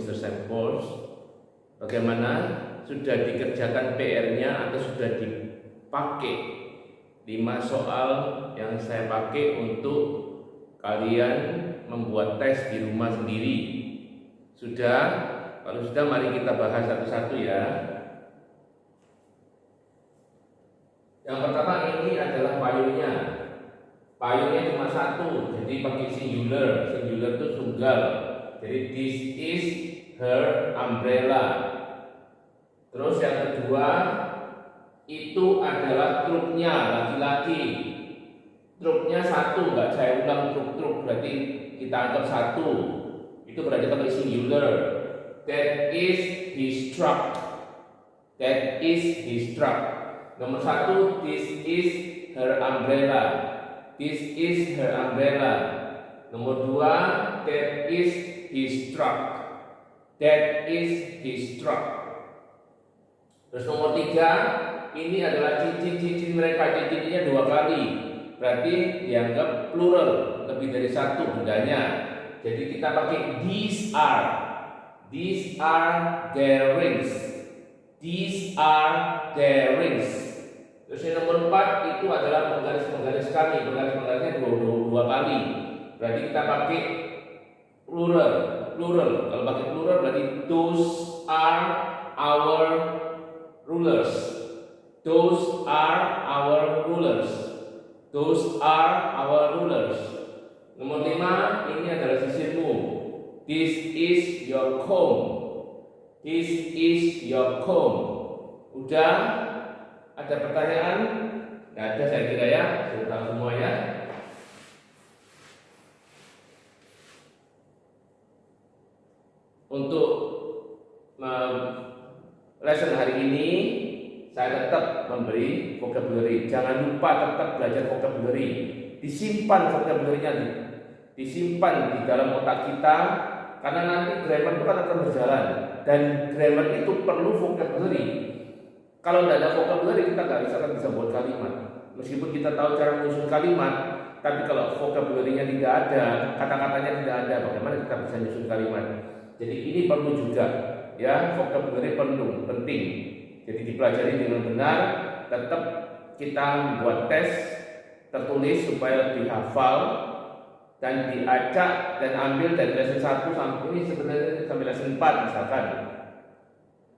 Mr. Samples. Bagaimana sudah dikerjakan PR-nya atau sudah dipakai 5 soal yang saya pakai untuk kalian membuat tes di rumah sendiri. Sudah? Kalau sudah, mari kita bahas satu-satu ya. Yang pertama, ini adalah payungnya. Payungnya cuma satu, jadi pakai singular. Singular itu tunggal. Jadi this is her umbrella. Terus yang kedua, itu adalah truknya laki-laki. Truknya satu, nggak saya ulang truk-truk, berarti kita anggap satu. Itu berarti pakai singular. That is his truck. That is his truck. Nomor satu, this is her umbrella. This is her umbrella. Nomor dua, that is his truck. That is his truck. Terus nomor tiga, ini adalah cincin-cincin mereka. Cincinnya 2 kali. Berarti dianggap plural, lebih dari satu bendanya. Jadi kita pakai these are. These are their rings. These are their rings. Terus yang nomor 4 itu adalah penggaris-penggaris kami. Penggaris-penggarisnya 2 kali. Berarti kita pakai plural. Plural. Kalau pakai plural berarti those are our rulers. Those are our rulers. Those are our rulers. Nomor 5, ini adalah sisirmu. This is your comb. This is your comb. Udah? Ada pertanyaan? Nggak ada, saya kira ya. Sudah tahu semua ya. Untuk lesson hari ini saya tetap memberi vocabulary. Jangan lupa tetap belajar vocabulary. Disimpan vocabulary-nya, disimpan di dalam otak kita, karena nanti grammar itu kan akan berjalan, dan grammar itu perlu vocabulary. Kalau tidak ada vocabulary, kita nggak bisa buat kalimat. Meskipun kita tahu cara menyusun kalimat, tapi kalau vocabulary-nya tidak ada, kata-katanya tidak ada, bagaimana kita bisa menyusun kalimat? Jadi ini perlu juga, ya, vocabulary perlu, penting. Jadi dipelajari dengan benar. Tetap kita membuat tes tertulis supaya lebih hafal dan diacak dan ambil dari lesson 1 sampai ini sebenarnya sampai lesson 4 misalkan.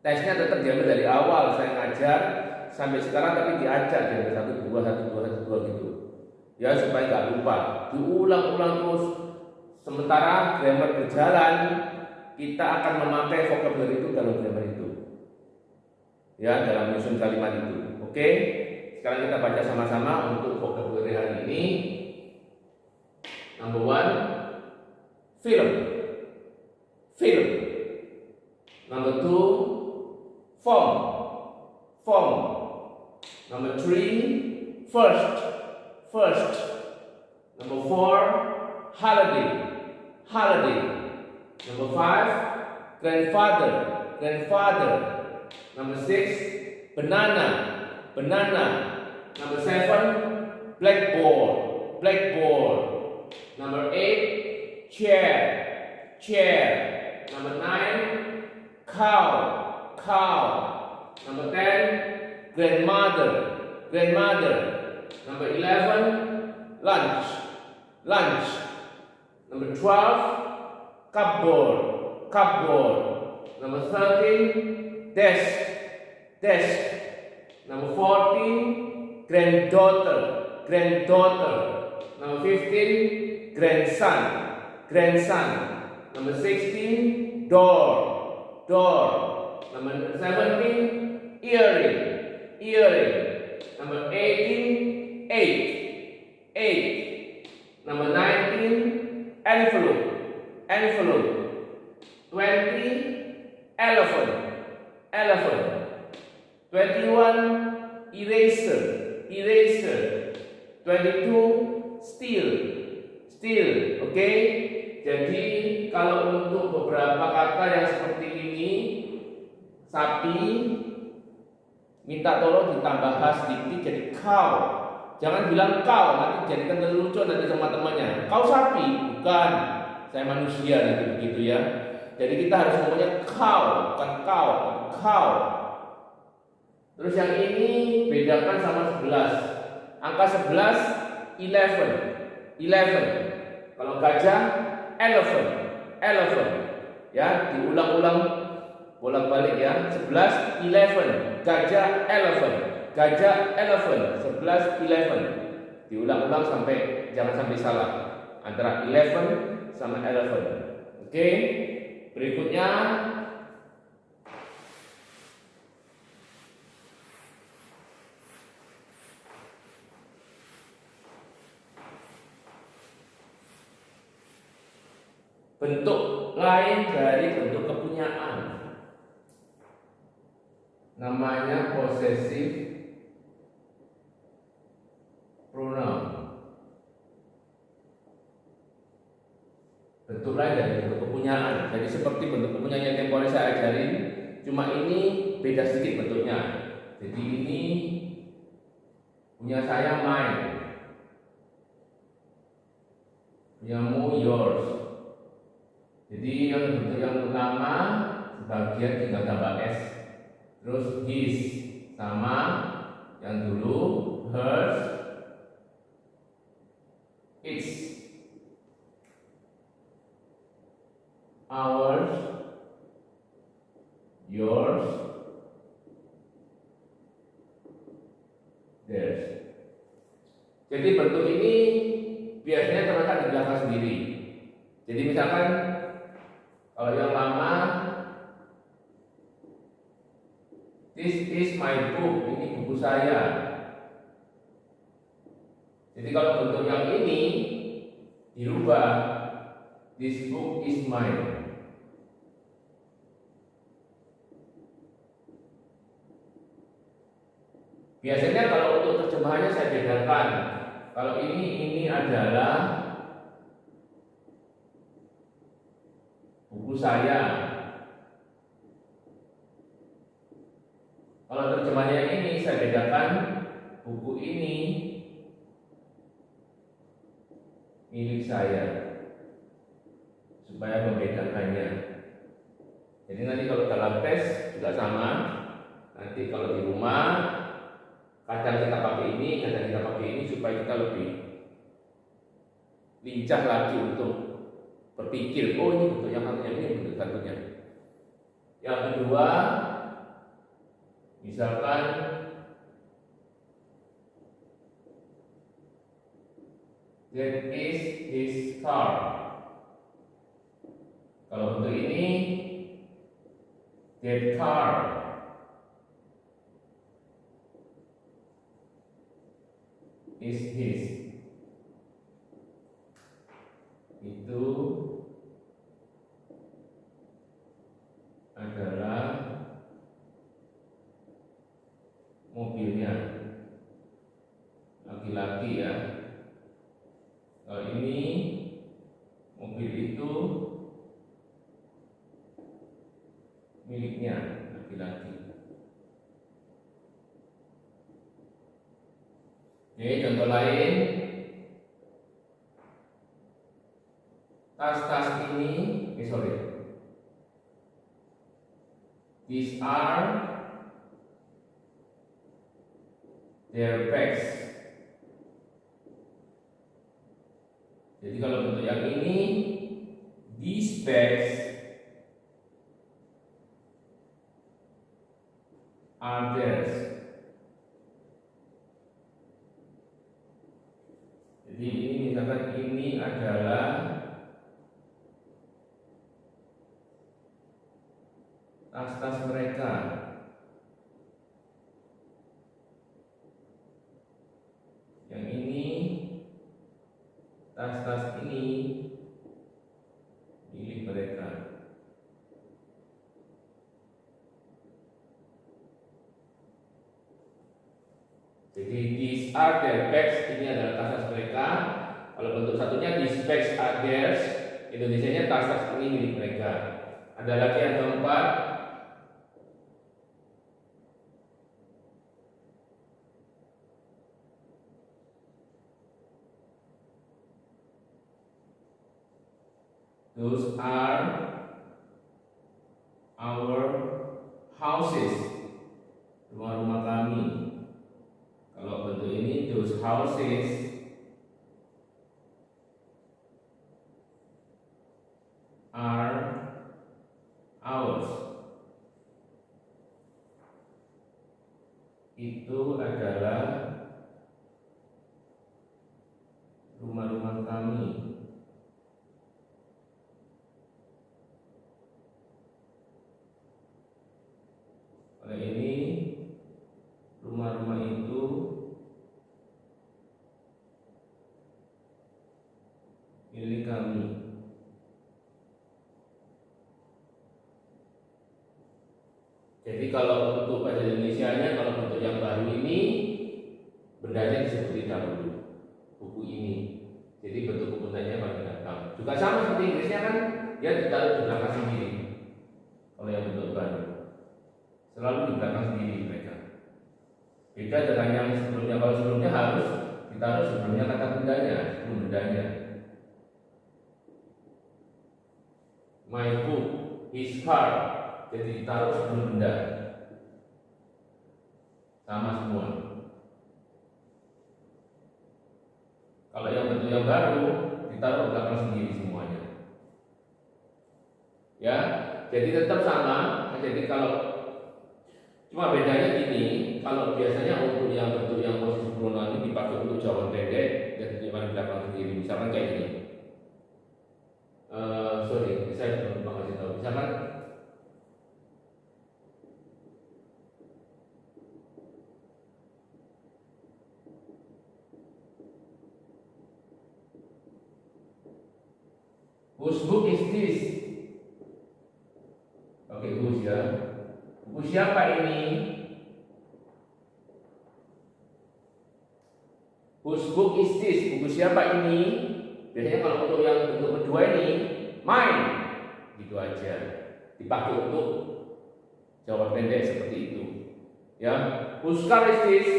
Tesnya tetap diambil dari awal saya ngajar sampai sekarang, tapi diacak dari 1 2 gitu. Ya, supaya nggak lupa. Diulang-ulang terus. Sementara grammar berjalan, kita akan memakai vocabulary itu dalam grammar itu. Ya, dalam menyusun kalimat itu. Oke? Sekarang kita baca sama-sama untuk vocabulary hari ini. Number 1, film. Film. Number 2, form. Form. Number 3, first. First. Number 4, holiday. Holiday. Number 5, grandfather. Grandfather. Number 6, banana. Banana. Number 7, blackboard. Blackboard. Number 8, chair. Chair. Number 9, cow. Cow. Number 10, grandmother. Grandmother. Number 11, lunch. Lunch. Number 12, cupboard. Cupboard. Number 13, desk. Desk. Number 14, granddaughter. Granddaughter. Number 15, grandson. Grandson. Number 16, door. Door. Number 17, earring. Earring. Number 18, eight. Eight. Number 19, envelope. Envelope. 20, elephant. Elephant. 21, eraser. Eraser. 22, steel. Steel. Oke? Jadi kalau untuk beberapa kata yang seperti ini, sapi, minta tolong ditambah sedikit jadi cow. Jangan bilang kau, nanti jadikan lelucon nanti sama temannya. Kau sapi? Bukan, saya manusia nanti begitu ya. Jadi kita harus ngomongnya cow, bukan cow, cow. Terus yang ini bedakan sama 11. Angka 11 11. Kalau gajah elephant, elephant. Ya, diulang-ulang bolak-balik ya. 11 11. Gajah elephant, gajah elephant. 11 11. Diulang-ulang sampai jangan sampai salah antara 11 sama elephant. Oke. Berikutnya bentuk lain dari bentuk kepunyaan, namanya possessive pronoun. Bentuk lain dari bentuk kepunyaan. Jadi seperti bentuk kepunyaan yang temporer saya ajarin, cuma ini beda sedikit bentuknya. Jadi ini punya saya mine, punyamu yours. Jadi yang bentuk yang pertama sebagian tinggal tambah s, terus his sama yang dulu hers, its, ours, yours, theirs. Jadi bentuk ini biasanya terletak di belakang sendiri. Jadi misalkan kalau yang lama, this is my book, ini buku saya. Jadi kalau bentuk yang ini dirubah, this book is mine. Biasanya kalau untuk terjemahannya saya bedakan. Kalau ini adalah buku saya. Kalau terjemahannya ini saya bedakan, buku ini milik saya, supaya membedakannya. Jadi nanti kalau dalam tes juga sama. Nanti kalau di rumah kadang kita pakai ini, kadang kita pakai ini supaya kita lebih lincah lagi untuk berpikir, oh ini bentuk yang satunya, ini bentuk satunya. Yang kedua, misalkan that is his car. Kalau bentuk ini, that car is his. Itu adalah mobilnya, laki-laki ya. Kalau ini mobil itu miliknya, laki-laki. Oke, contoh lain. Tas-tas ini, these are their bags. Jadi kalau bentuk yang ini, these bags are theirs. Jadi ini misalkan ini adalah tas-tas mereka. Yang ini tas-tas ini milik mereka. Jadi these are their bags, ini adalah tas-tas mereka. Kalau bentuk satunya these bags are theirs, Indonesianya tas-tas ini milik mereka. Ada lagi yang keempat, those are our houses, rumah-rumah kami. Kalau bentuk ini, those houses are ours. Itu adalah rumah-rumah kami. Oleh ini, rumah-rumah itu milik kami. Jadi kalau untuk bahasa Indonesianya, kalau bentuk yang baru ini bendanya seperti dahulu, buku ini. Jadi bentuk bendanya paling belakang. Juga sama seperti Inggrisnya kan, dia ditaruh di belakang sendiri. Kalau yang bentuk baru, selalu di belakang sendiri mereka. Beda dengan yang sebelumnya. Kalau sebelumnya harus ditaruh sebelumnya kata bendanya, sebelum bendanya. My book, his car, jadi ditaruh sebelum benda. Sama semua. Kalau yang bentuk yang baru ditaruh belakang sendiri semuanya. Ya, jadi tetap sama. Jadi kalau cuma bedanya gini, kalau biasanya untuk yang bentuk yang posisi pronoun ini dipakai untuk jawaban pendek dan di belakang sendiri. Misalkan kayak gini. Saya belum lupa kasih tahu. Misalkan whose book is this? Oke, whose ya. Buku siapa ini? Whose book is this? Buku siapa ini? Biasanya kalau untuk yang bentuk kedua ini, mine. Gitu aja. Dipakai untuk jawaban pendek seperti itu. Ya, whose car is this?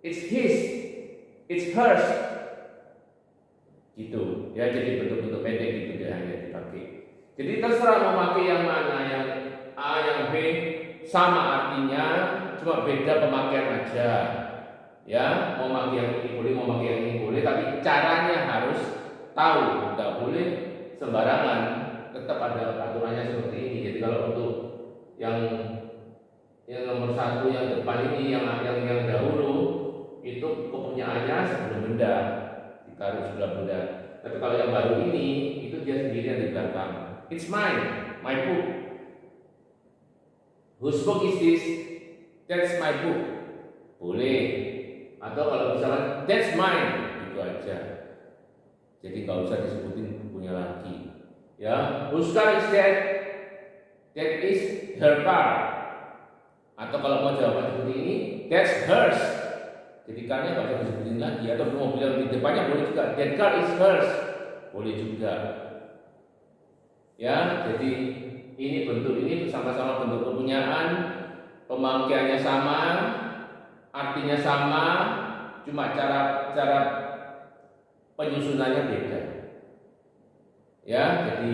It's his. It's hers. Gitu. Ya, jadi bentuk-bentuk pendek gitu dia hanya dipakai. Jadi terserah mau pakai yang mana, yang A, yang B, sama artinya, cuma beda pemakaian aja. Ya, mau pakai yang ini boleh, mau pakai yang ini boleh, tapi caranya harus tahu, tidak boleh sembarangan. Tetap ada aturannya seperti ini. Jadi kalau untuk yang nomor satu yang depan ini, yang dahulu itu kepunyaannya sebelum benda, ditaruh sebelah benda. Tapi kalau yang baru ini, itu dia sendiri yang di belakang. It's mine, my book. Whose book is this? That's my book. Boleh. Atau kalau misalnya that's mine, gitu aja. Jadi nggak usah disebutin bukunya lagi. Ya, whose car is that? That is her car. Atau kalau mau jawaban seperti ini, that's hers. Jadi carnya nggak usah disebutin lagi. Atau mobil yang di depannya boleh juga. That car is hers. Boleh juga. Ya, jadi ini bentuk ini sama-sama bentuk kepunyaan, pemakaiannya sama, artinya sama, cuma cara penyusunannya beda. Ya, jadi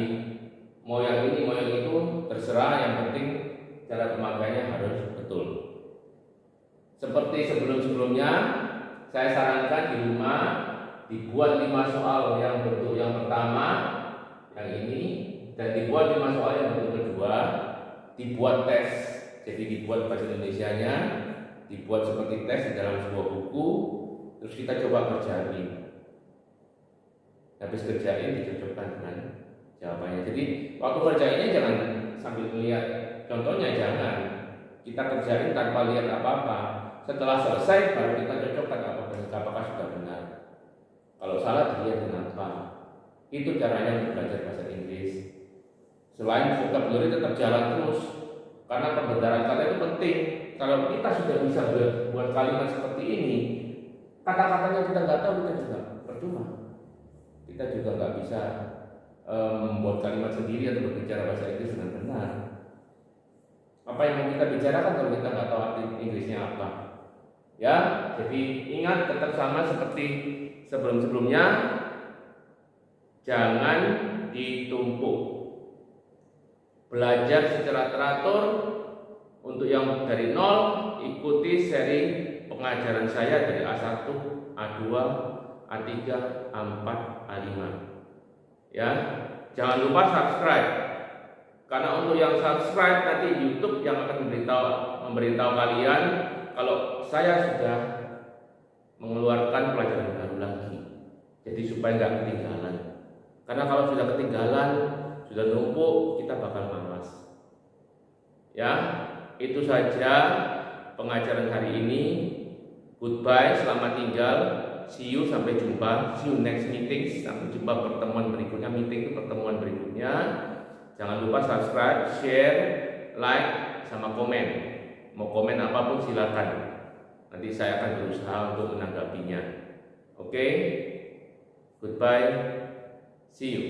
mau yang ini, mau yang itu terserah, yang penting cara pemakaiannya harus betul. Seperti sebelum-sebelumnya, saya sarankan di rumah dibuat 5 soal yang bentuk yang pertama, yang ini, dan dibuat 5 soal yang bentuk kedua, dibuat tes. Jadi dibuat bahasa Indonesianya, dibuat seperti tes di dalam sebuah buku, terus kita coba kerjain. Habis kerjain dicocokkan dengan jawabannya. Jadi waktu kerjainnya jangan sambil melihat contohnya, jangan. Kita kerjain tanpa lihat apa-apa. Setelah selesai baru kita cocokkan apakah sudah benar. Kalau salah dilihat kenapa. Itu caranya untuk belajar bahasa Inggris. Selain vocabulary tetap jalan terus, karena pembenaran kata itu penting. Kalau kita sudah bisa buat kalimat seperti ini, kata-katanya kita nggak tahu, kita juga percuma. Kita juga nggak bisa membuat kalimat sendiri atau berbicara bahasa Inggris dengan benar. Apa yang mau kita bicarakan kalau kita nggak tahu arti Inggrisnya apa? Ya, jadi ingat tetap sama seperti sebelum-sebelumnya, jangan ditumpuk. belajar secara teratur. Untuk yang dari nol, ikuti seri pengajaran saya dari A1, A2, A3, A4, A5. Ya, jangan lupa subscribe. Karena untuk yang subscribe nanti YouTube yang akan memberitahu kalian kalau saya sudah mengeluarkan pelajaran baru lagi. Jadi supaya nggak ketinggalan. Karena kalau sudah ketinggalan, sudah numpuk, kita bakal malas. Ya, itu saja pengajaran hari ini. Goodbye, selamat tinggal. See you, sampai jumpa. See you next meeting. Sampai jumpa pertemuan berikutnya. Meeting itu pertemuan berikutnya. Jangan lupa subscribe, share, like, sama komen. Mau komen apapun silakan. Nanti saya akan berusaha untuk menanggapinya. Oke? Goodbye. See you.